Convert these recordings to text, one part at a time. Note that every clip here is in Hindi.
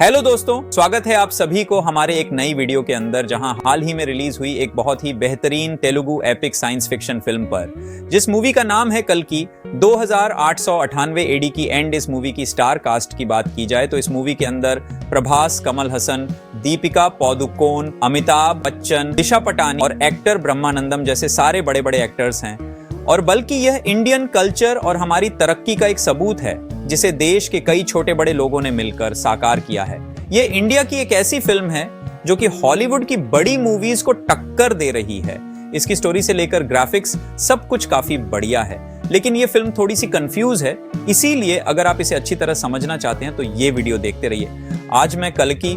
हेलो दोस्तों, स्वागत है आप सभी को हमारे एक नई वीडियो के अंदर, जहां हाल ही में रिलीज हुई एक बहुत ही बेहतरीन Telugu epic science fiction film पर, जिस मूवी का नाम है कल्कि। 2898 एडी की एंड इस मूवी की स्टार कास्ट की बात की जाए तो इस मूवी के अंदर प्रभास, कमल हसन, दीपिका पादुकोण, अमिताभ बच्चन, दिशा पटानी और एक्टर ब्रह्मानंदम जैसे सारे बड़े बड़े एक्टर्स हैं। और बल्कि यह इंडियन कल्चर और हमारी तरक्की का एक सबूत है, जिसे देश के कई छोटे बड़े लोगों ने मिलकर साकार किया है। यह इंडिया की एक ऐसी फिल्म है जो कि हॉलीवुड की बड़ी मूवीज को टक्कर दे रही है। इसकी स्टोरी से लेकर ग्राफिक्स सब कुछ काफी बढ़िया है, लेकिन यह फिल्म थोड़ी सी कंफ्यूज है। इसीलिए अगर आप इसे अच्छी तरह समझना चाहते हैं तो यह वीडियो देखते रहिए। आज मैं कल्कि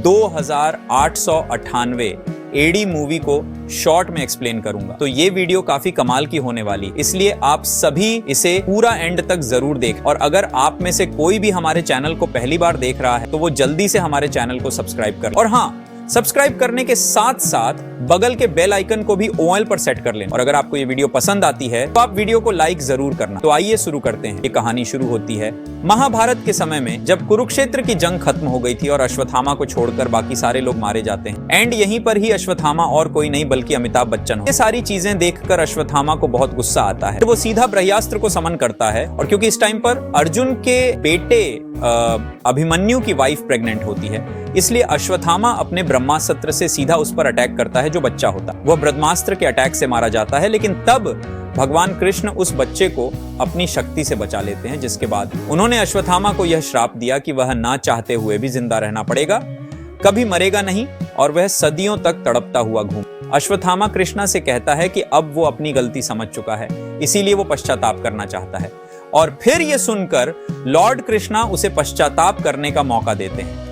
2898 एडी मूवी को शॉर्ट में एक्सप्लेन करूंगा, तो ये वीडियो काफी कमाल की होने वाली, इसलिए आप सभी इसे पूरा एंड तक जरूर देखें। और अगर आप में से कोई भी हमारे चैनल को पहली बार देख रहा है तो वो जल्दी से हमारे चैनल को सब्सक्राइब कर, और हाँ, सब्सक्राइब करने के साथ साथ बगल के बेल आइकन को भी ऑल पर सेट कर लें। और अगर आपको ये वीडियो पसंद आती है तो आप वीडियो को लाइक जरूर करना। तो आइए शुरू करते हैं। ये कहानी शुरू होती है महाभारत के समय में, जब कुरुक्षेत्र की जंग खत्म हो गई थी और अश्वत्थामा को छोड़कर बाकी सारे लोग मारे जाते हैं। एंड यहीं पर ही अश्वत्थामा और कोई नहीं बल्कि अमिताभ बच्चन हो। ये सारी चीजें देखकर अश्वत्थामा को बहुत गुस्सा आता है, तो वो सीधा ब्रह्मास्त्र को समन करता है। और क्योंकि इस टाइम पर अर्जुन के बेटे अभिमन्यु की वाइफ प्रेग्नेंट होती है, इसलिए अश्वत्थामा अपने ब्रह्मास्त्र से सीधा उस पर अटैक करता है जो बच्चा होता है। वह ब्रह्मास्त्र के अटैक से मारा जाता है, लेकिन तब भगवान कृष्ण उस बच्चे को अपनी शक्ति से बचा लेते हैं, जिसके बाद उन्होंने अश्वत्थामा को यह श्राप दिया कि वह ना चाहते हुए भी जिंदा रहना पड़ेगा, कभी मरेगा नहीं और वह सदियों तक तड़पता हुआ घूम। अश्वत्थामा कृष्णा से कहता है कि अब वो अपनी गलती समझ चुका है, इसीलिए वो पश्चाताप करना चाहता है। और फिर यह सुनकर लॉर्ड कृष्णा उसे पश्चाताप करने का मौका देते हैं।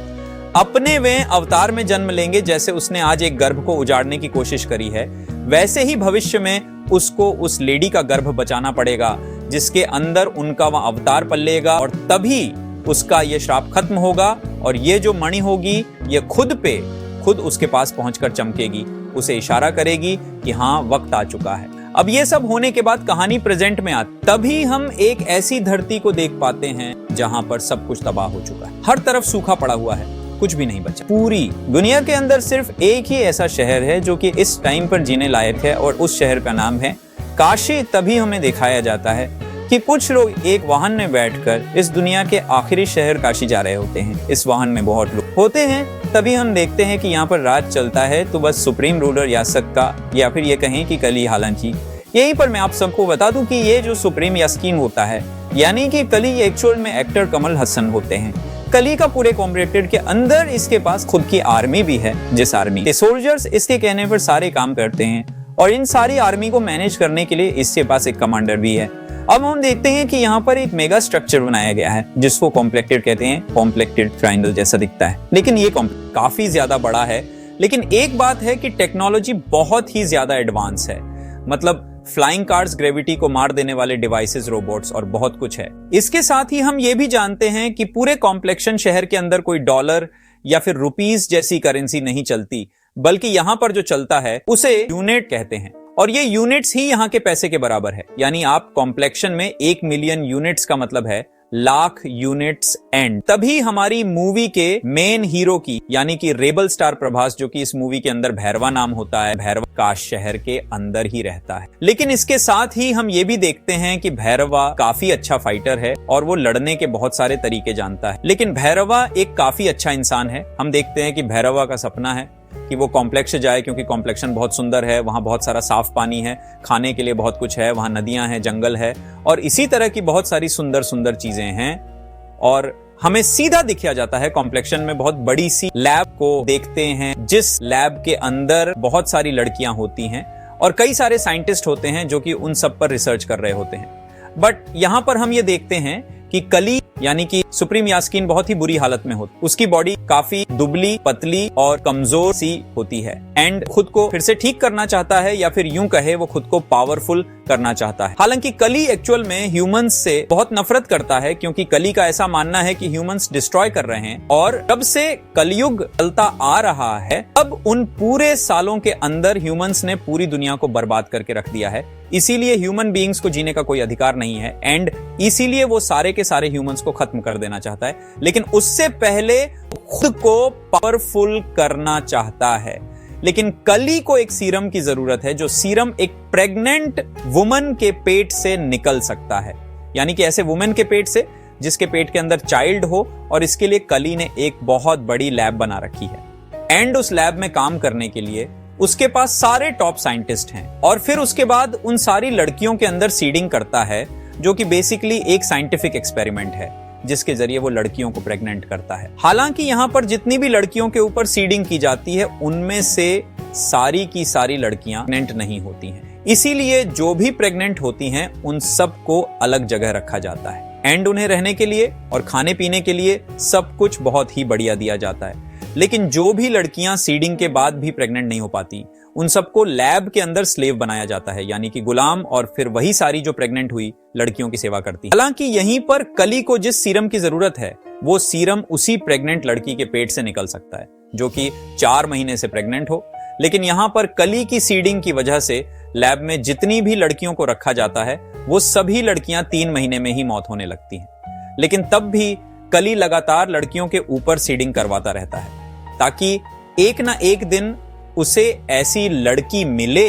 अपने वे अवतार में जन्म लेंगे, जैसे उसने आज एक गर्भ को उजाड़ने की कोशिश करी है, वैसे ही भविष्य में उसको उस लेडी का गर्भ बचाना पड़ेगा जिसके अंदर उनका वह अवतार पलेगा, और तभी उसका यह श्राप खत्म होगा। और ये जो मणि होगी ये खुद उसके पास पहुंचकर चमकेगी, उसे इशारा करेगी कि हाँ, वक्त आ चुका है। अब ये सब होने के बाद कहानी प्रेजेंट में आती, तभी हम एक ऐसी धरती को देख पाते हैं जहां पर सब कुछ तबाह हो चुका है। हर तरफ सूखा पड़ा हुआ है, कुछ भी नहीं बचा। पूरी दुनिया के अंदर सिर्फ एक ही ऐसा शहर है जो कि इस टाइम पर जीने लायक है, और उस शहर का नाम है काशी। तभी हमें दिखाया जाता है कि कुछ लोग एक वाहन में बैठकर इस दुनिया के आखिरी शहर काशी जा रहे होते हैं। इस वाहन में बहुत लोग होते हैं। तभी हम देखते हैं कि यहाँ पर राज चलता है, तो बस सुप्रीम रूलर यास्क का, या फिर ये कहें कि कली। हालांकि यहीं पर मैं आप सबको बता दूं कि ये जो सुप्रीम यास्कीन होता है, यानी कि कली, एक्चुअल में एक्टर कमल हसन होते हैं। कली का पूरे कॉम्प्रेटेड के अंदर इसके पास खुद की आर्मी भी है, जिस आर्मी के सोल्जर्स इसके कहने पर सारे काम करते हैं, और इन सारी आर्मी को मैनेज करने के लिए इसके पास एक कमांडर भी है। अब हम देखते हैं कि यहाँ पर एक मेगा स्ट्रक्चर बनाया गया है, जिसको कॉम्प्लेक्टेड कहते हैं। कॉम्प्लेक्टेड ट्रायंगल जैसा दिखता है, लेकिन ये काफी ज्यादा बड़ा है। लेकिन एक बात है कि टेक्नोलॉजी बहुत ही ज्यादा एडवांस है, मतलब फ्लाइंग कार्स, ग्रेविटी को मार देने वाले डिवाइसेस, रोबोट्स और बहुत कुछ है। इसके साथ ही हम ये भी जानते हैं कि पूरे कॉम्प्लेक्शन शहर के अंदर कोई डॉलर या फिर रुपीस जैसी करेंसी नहीं चलती, बल्कि यहाँ पर जो चलता है उसे यूनिट कहते हैं, और ये यूनिट्स ही यहाँ के पैसे के बराबर है। यानी आप कॉम्प्लेक्शन में 1 मिलियन यूनिट्स का मतलब है लाख यूनिट्स एंड। तभी हमारी मूवी के मेन हीरो की, यानी कि रेबल स्टार प्रभास, जो कि इस मूवी के अंदर भैरवा नाम होता है, भैरवा काश शहर के अंदर ही रहता है। लेकिन इसके साथ ही हम ये भी देखते हैं कि भैरवा काफी अच्छा फाइटर है और वो लड़ने के बहुत सारे तरीके जानता है। लेकिन भैरवा एक काफी अच्छा इंसान है। हम देखते हैं कि भैरवा का सपना है कि वो कॉम्प्लेक्स जाए, क्योंकि कॉम्प्लेक्शन बहुत सुंदर है, वहां बहुत सारा साफ पानी है, खाने के लिए बहुत कुछ है, वहां नदियां हैं, जंगल है, और इसी तरह की बहुत सारी सुंदर सुंदर चीजें हैं। और हमें सीधा दिखाया जाता है कॉम्प्लेक्शन में बहुत बड़ी सी लैब को देखते हैं, जिस लैब के अंदर बहुत सारी लड़कियां होती हैं और कई सारे साइंटिस्ट होते हैं जो कि उन सब पर रिसर्च कर रहे होते हैं। बट यहां पर हम ये देखते हैं कि कली, यानी कि सुप्रीम यास्कीन, बहुत ही बुरी हालत में होती। उसकी बॉडी काफी दुबली, पतली और कमजोर सी होती है, एंड खुद को फिर से ठीक करना चाहता है, या फिर यूं कहे वो खुद को पावरफुल करना चाहता है। हालांकि कली एक्चुअल में ह्यूमंस से बहुत नफरत करता है, क्योंकि कली का ऐसा मानना है कि ह्यूमंस डिस्ट्रॉय कर रहे हैं, और जब से कलयुग चलता आ रहा है, अब उन पूरे सालों के अंदर ह्यूमंस ने पूरी दुनिया को बर्बाद करके रख दिया है। इसीलिए ह्यूमन बीइंग्स को जीने का कोई अधिकार नहीं है एंड इसीलिए वो सारे के सारे ह्यूमंस को खत्म कर देना चाहता है, लेकिन उससे पहले खुद को पावरफुल करना चाहता है। लेकिन कली को एक सीरम की जरूरत है, जो सीरम एक प्रेग्नेंट वुमन के पेट से निकल सकता है, यानी कि ऐसे वुमन के पेट से जिसके पेट के अंदर चाइल्ड हो, और इसके लिए कली ने एक बहुत बड़ी लैब बना रखी है एंड उस लैब में काम करने के लिए उसके पास सारे टॉप साइंटिस्ट हैं। और फिर उसके बाद उन सारी लड़कियों के अंदर सीडिंग करता है, जो कि बेसिकली एक साइंटिफिक एक्सपेरिमेंट है जिसके जरिए वो लड़कियों को प्रेग्नेंट करता है। हालांकि यहां पर जितनी भी लड़कियों के ऊपर सीडिंग की जाती है उनमें से सारी की सारी लड़कियां प्रेग्नेंट नहीं होती हैं, इसीलिए जो भी प्रेग्नेंट होती हैं उन सबको अलग जगह रखा जाता है एंड उन्हें रहने के लिए और खाने पीने के लिए सब कुछ बहुत ही बढ़िया दिया जाता है। लेकिन जो भी लड़कियां सीडिंग के बाद भी प्रेग्नेंट नहीं हो पाती उन सबको लैब के अंदर स्लेव बनाया जाता है, यानी कि गुलाम, और फिर वही सारी जो प्रेग्नेंट हुई लड़कियों की सेवा करती है। हालांकि यहीं पर कली को जिस सीरम की जरूरत है वो सीरम उसी प्रेग्नेंट लड़की के पेट से निकल सकता है जो कि 4 महीने से प्रेग्नेंट हो। लेकिन यहां पर कली की सीडिंग की वजह से लैब में जितनी भी लड़कियों को रखा जाता है वो सभी लड़कियां 3 महीने में ही मौत होने लगती हैं। लेकिन तब भी कली लगातार लड़कियों के ऊपर सीडिंग करवाता रहता है ताकि एक ना एक दिन उसे ऐसी लड़की मिले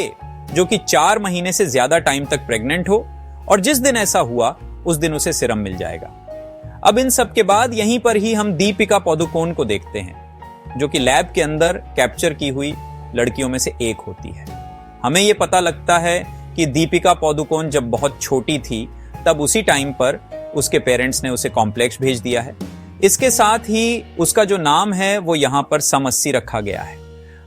जो कि 4 महीने से ज्यादा टाइम तक प्रेग्नेंट हो, और जिस दिन ऐसा हुआ उस दिन उसे सीरम मिल जाएगा। अब इन सब के बाद यहीं पर ही हम दीपिका पादुकोण को देखते हैं जो कि लैब के अंदर कैप्चर की हुई लड़कियों में से एक होती है। हमें यह पता लगता है कि दीपिका पादुकोण जब बहुत छोटी थी तब उसी टाइम पर उसके पेरेंट्स ने उसे कॉम्प्लेक्स भेज दिया है। इसके साथ ही उसका जो नाम है वो यहां पर सम 80 रखा गया है।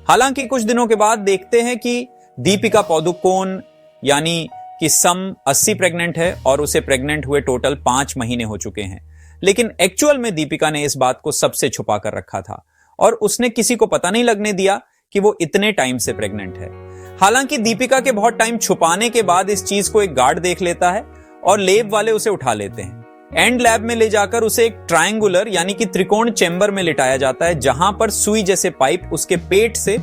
हालांकि कुछ दिनों के बाद देखते हैं कि दीपिका पादुकोण यानी कि सम 80 प्रेग्नेंट है और उसे प्रेग्नेंट हुए टोटल 5 महीने हो चुके हैं। लेकिन एक्चुअल में दीपिका ने इस बात को सबसे छुपा कर रखा था और उसने किसी को पता नहीं लगने दिया कि वो इतने टाइम से प्रेग्नेंट है। हालांकि दीपिका के बहुत टाइम छुपाने के बाद इस चीज को एक गार्ड देख लेता है और लैब वाले उसे उठा लेते हैं एंड लैब में ले जाकर उसे एक ट्रायंगुलर यानी कि त्रिकोण चेंबर में लिटाया जाता है, जहां पर सुई जैसे पाइप उसके पेट से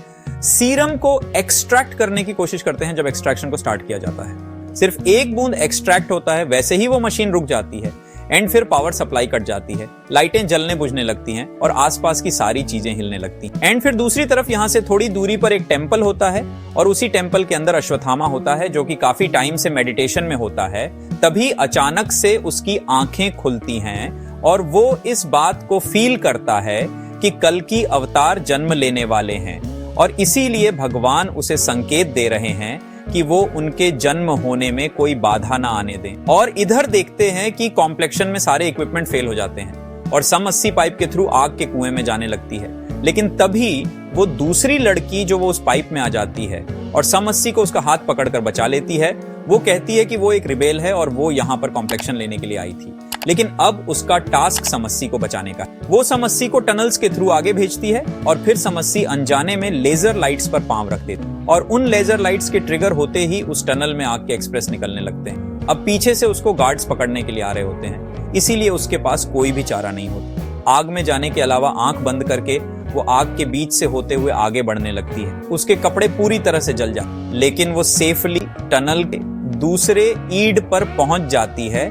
सीरम को एक्सट्रैक्ट करने की कोशिश करते हैं। जब एक्सट्रैक्शन को स्टार्ट किया जाता है सिर्फ एक बूंद एक्सट्रैक्ट होता है, वैसे ही वो मशीन रुक जाती है एंड फिर पावर सप्लाई कट जाती है, लाइटें जलने बुझने लगती हैं और आसपास की सारी चीजें हिलने लगती हैं। एंड फिर दूसरी तरफ यहां से थोड़ी दूरी पर एक टेंपल होता है और उसी टेंपल के अंदर अश्वत्थामा होता है जो कि काफी टाइम से मेडिटेशन में होता है। तभी अचानक से उसकी आंखें खुलती हैं और वो इस बात को फील करता है कि कल की अवतार जन्म लेने वाले हैं और इसीलिए भगवान उसे संकेत दे रहे हैं कि वो उनके जन्म होने में कोई बाधा ना आने दें। और इधर देखते हैं कि कॉम्प्लेक्शन में सारे इक्विपमेंट फेल हो जाते हैं और सम 80 पाइप के थ्रू आग के कुएं में जाने लगती है। लेकिन तभी वो दूसरी लड़की जो वो उस पाइप में आ जाती है और सम 80 को उसका हाथ पकड़कर बचा लेती है। वो कहती है कि वो एक रिबेल है और वो यहाँ पर कॉम्प्लेक्शन लेने के लिए आई थी, लेकिन अब उसका टास्क सम 80 को बचाने का। वो सम 80 को टनल्स के थ्रू आगे भेजती है और फिर सम 80 अनजाने में लेजर लाइट्स पर पांव रख देती है और उन लेजर लाइट्स के ट्रिगर होते ही उस टनल में आग के एक्सप्रेस निकलने लगते हैं। अब पीछे से उसको गार्ड्स पकड़ने के लिए आ रहे होते हैं, इसीलिए उसके पास कोई भी चारा नहीं होता। आग में जाने के अलावा आंख बंद करके वो आग के बीच से होते हुए आगे बढ़ने लगती है। उसके कपड़े पूरी तरह से जल जाते, लेकिन वो सेफली टनल के दूसरे ईड पर पहुंच जाती है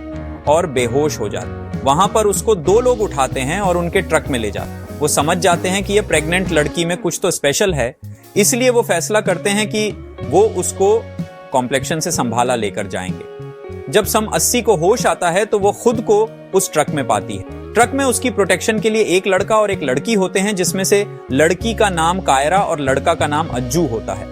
और बेहोश हो जाती है। वहां पर उसको 2 लोग उठाते हैं और उनके ट्रक में ले जाते हैं। वो समझ जाते हैं कि ये प्रेग्नेंट लड़की में कुछ तो स्पेशल है, इसलिए वो फैसला करते हैं कि वो उसको कॉम्प्लेक्शन से संभाला लेकर जाएंगे। जब सम 80 को होश आता है तो वो खुद को उस ट्रक में पाती है। ट्रक में उसकी प्रोटेक्शन के लिए एक लड़का और एक लड़की होते हैं, जिसमें से लड़की का नाम कायरा और लड़का का नाम अज्जू होता है।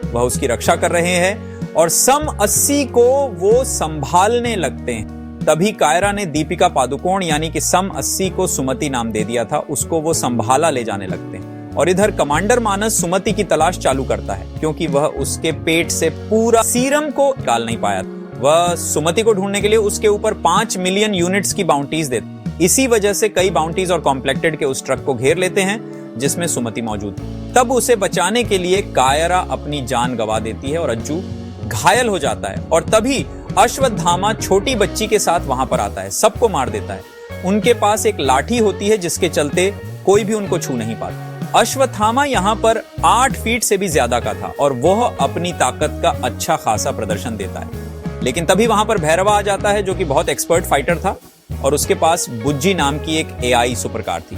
वह उसकी रक्षा कर रहे हैं और सम 80 को वो संभालने लगते हैं। तभी कायरा ने दीपिका पादुकोण यानी कि सम 80 को सुमति नाम दे दिया था, उसको वो संभाला ले जाने लगते हैं। और इधर कमांडर मानस सुमति की तलाश चालू करता है क्योंकि वह उसके पेट से पूरा सीरम को निकाल नहीं पाया। वह सुमति को ढूंढने के लिए उसके ऊपर 5 मिलियन यूनिट्स की बाउंटीज देते। इसी वजह से कई बाउंटीज और कॉम्प्लेक्टेड के उस ट्रक को घेर लेते हैं जिसमें सुमति मौजूद है। तब उसे बचाने के लिए कायरा अपनी जान गंवा देती है और अज्जू घायल हो जाता है और तभी अश्वत्थामा छोटी बच्ची के साथ वहां पर आता है, सबको मार देता है। उनके पास एक लाठी होती है जिसके चलते कोई भी उनको छू नहीं पाता। अश्वत्थामा यहां पर 8 फीट से भी ज्यादा का था और वह अपनी ताकत का अच्छा खासा प्रदर्शन देता है। लेकिन तभी वहां पर भैरवा आ जाता है, जो कि बहुत एक्सपर्ट फाइटर था और उसके पास बुज्जी नाम की एक एआई सुपरकार थी।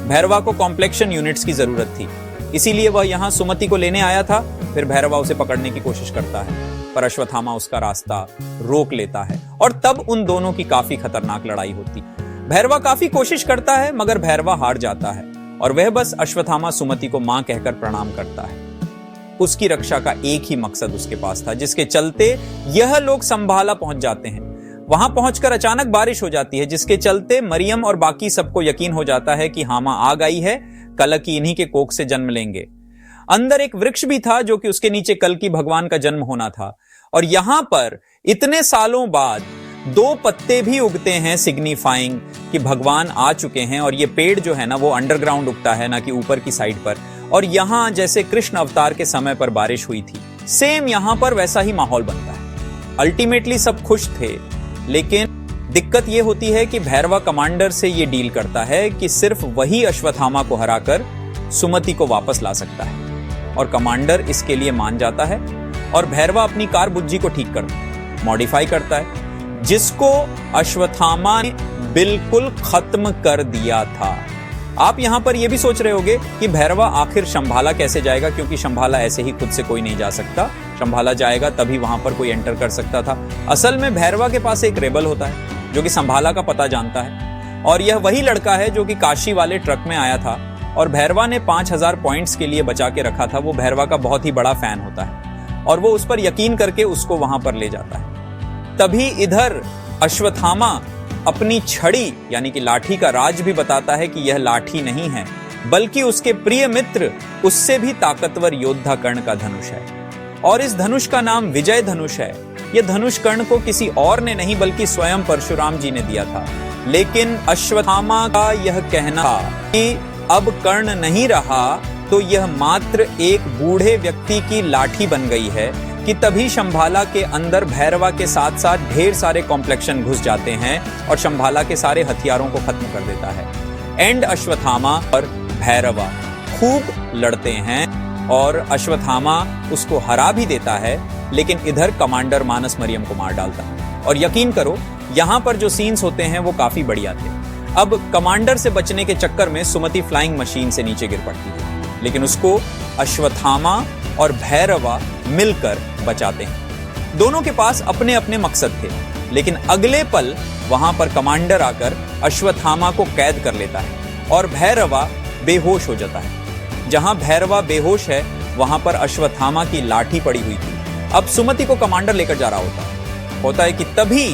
भैरवा को कॉम्प्लेक्शन यूनिट्स की जरूरत थी, इसीलिए वह यहां सुमति को लेने आया था। फिर भैरवा उसे पकड़ने की कोशिश करता है, पर अश्वत्थामा उसका रास्ता रोक लेता है और तब उन दोनों की काफी खतरनाक लड़ाई होती। भैरवा काफी कोशिश करता है, मगर भैरवा हार जाता है और वह बस अश्वत्थामा सुमति को मां कहकर प्रणाम करता है। उसकी रक्षा का एक ही मकसद उसके पास था, जिसके चलते यह लोग संभाला पहुंच जाते हैं। वहां पहुंचकर अचानक बारिश हो जाती है, जिसके चलते मरियम और बाकी सबको यकीन हो जाता है कि हामा आ गई है, कल्कि इन्हीं के कोख से जन्म लेंगे। अंदर एक वृक्ष भी था, जो कि उसके नीचे कल्कि भगवान का जन्म होना था। और यहां पर इतने सालों बाद 2 पत्ते भी उगते हैं, सिग्निफाइंग कि भगवान आ चुके हैं। और ये पेड़ जो है ना, वो अंडरग्राउंड उगता है, ना कि ऊपर की साइड पर। और यहां जैसे कृष्ण अवतार के समय पर बारिश हुई थी, सेम यहां पर वैसा ही माहौल बनता है। अल्टीमेटली सब खुश थे, लेकिन दिक्कत यह होती है कि भैरवा कमांडर से यह डील करता है कि सिर्फ वही अश्वत्थामा को हराकर सुमति को वापस ला सकता है। और कमांडर इसके लिए मान जाता है और भैरवा अपनी कार बुज्जी को ठीक करता है, मॉडिफाई करता है, जिसको अश्वत्थामा ने बिल्कुल खत्म कर दिया था। आप यहां पर यह भी सोच रहे होंगे कि भैरवा आखिर शंभाला कैसे जाएगा, क्योंकि शंभाला ऐसे ही खुद से कोई नहीं जा सकता। शंभाला जाएगा तभी वहां पर कोई एंटर कर सकता था। असल में भैरवा के पास एक रेबल होता है, जो कि शंभाला का पता जानता है, और यह वही लड़का है जो कि काशी वाले ट्रक में आया था और भैरवा ने 5000 पॉइंट्स के लिए बचा के रखा था। वो भैरवा का बहुत ही बड़ा फैन होता है और वो उस पर यकीन करके उसको वहां पर ले जाता है। तभी इधर अश्वत्थामा अपनी छड़ी यानी कि लाठी का राज भी बताता है कि यह लाठी नहीं है, बल्कि उसके प्रिय मित्र, उससे भी ताकतवर योद्धा कर्ण का धनुष है। और इस धनुष का नाम विजय धनुष है। यह धनुष कर्ण को किसी और ने नहीं, बल्कि स्वयं परशुराम जी ने दिया था। लेकिन अश्वत्थामा का यह कहना था कि अब कर्ण नहीं रहा, तो यह मात्र एक बूढ़े व्यक्ति की लाठी बन गई है, कि तभी शंभाला के अंदर भैरवा के साथ साथ ढेर सारे कॉम्प्लेक्शन घुस जाते हैं और शंभाला के सारे हथियारों को खत्म कर देता है। एंड अश्वत्थामा और भैरवा खूब लड़ते हैं और अश्वत्थामा उसको हरा भी देता है, लेकिन इधर कमांडर मानस मरियम को मार डालता है। और यकीन करो, यहां पर जो सीन्स होते हैं वो काफी बढ़िया थे। अब कमांडर से बचने के चक्कर में सुमति फ्लाइंग मशीन से नीचे गिर पड़ती है, लेकिन उसको अश्वत्थामा और भैरवा मिलकर बचाते हैं। दोनों के पास अपने अपने मकसद थे, लेकिन अगले पल वहां पर कमांडर आकर अश्वत्थामा को कैद कर लेता है और भैरवा बेहोश हो जाता है। जहां भैरवा बेहोश है, वहां पर अश्वत्थामा की लाठी पड़ी हुई थी। अब सुमति को कमांडर लेकर जा रहा होता है कि तभी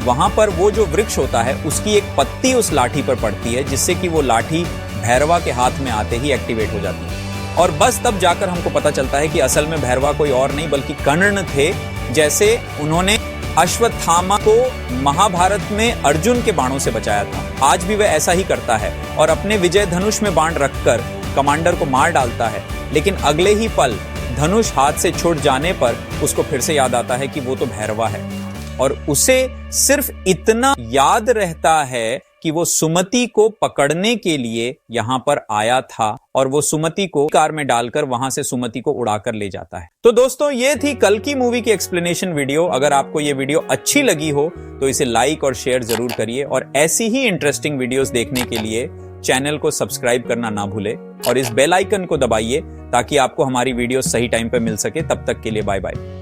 वहां पर वो जो वृक्ष होता है, उसकी एक पत्ती उस लाठी पर पड़ती है, जिससे कि वो लाठी भैरवा के हाथ में आते ही एक्टिवेट हो जाती है। और बस तब जाकर हमको पता चलता है कि असल में भैरवा कोई और नहीं बल्कि कर्ण थे। जैसे उन्होंने अश्वत्थामा को महाभारत में अर्जुन के बाणों से बचाया था, आज भी वह ऐसा ही करता है और अपने विजय धनुष में बाण रखकर कमांडर को मार डालता है। लेकिन अगले ही पल धनुष हाथ से छूट जाने पर उसको फिर से याद आता है कि वो तो भैरवा है, और उसे सिर्फ इतना याद रहता है कि वो सुमति को पकड़ने के लिए यहां पर आया था और वो सुमति को कार में डालकर वहां से सुमति को उड़ाकर ले जाता है। तो दोस्तों, ये थी कल्कि मूवी की एक्सप्लेनेशन वीडियो। अगर आपको ये वीडियो अच्छी लगी हो तो इसे लाइक और शेयर जरूर करिए, और ऐसी ही इंटरेस्टिंग वीडियोस देखने के लिए चैनल को सब्सक्राइब करना ना भूले और इस बेल आइकन को दबाइए ताकि आपको हमारी वीडियो सही टाइम पे मिल सके। तब तक के लिए बाय बाय।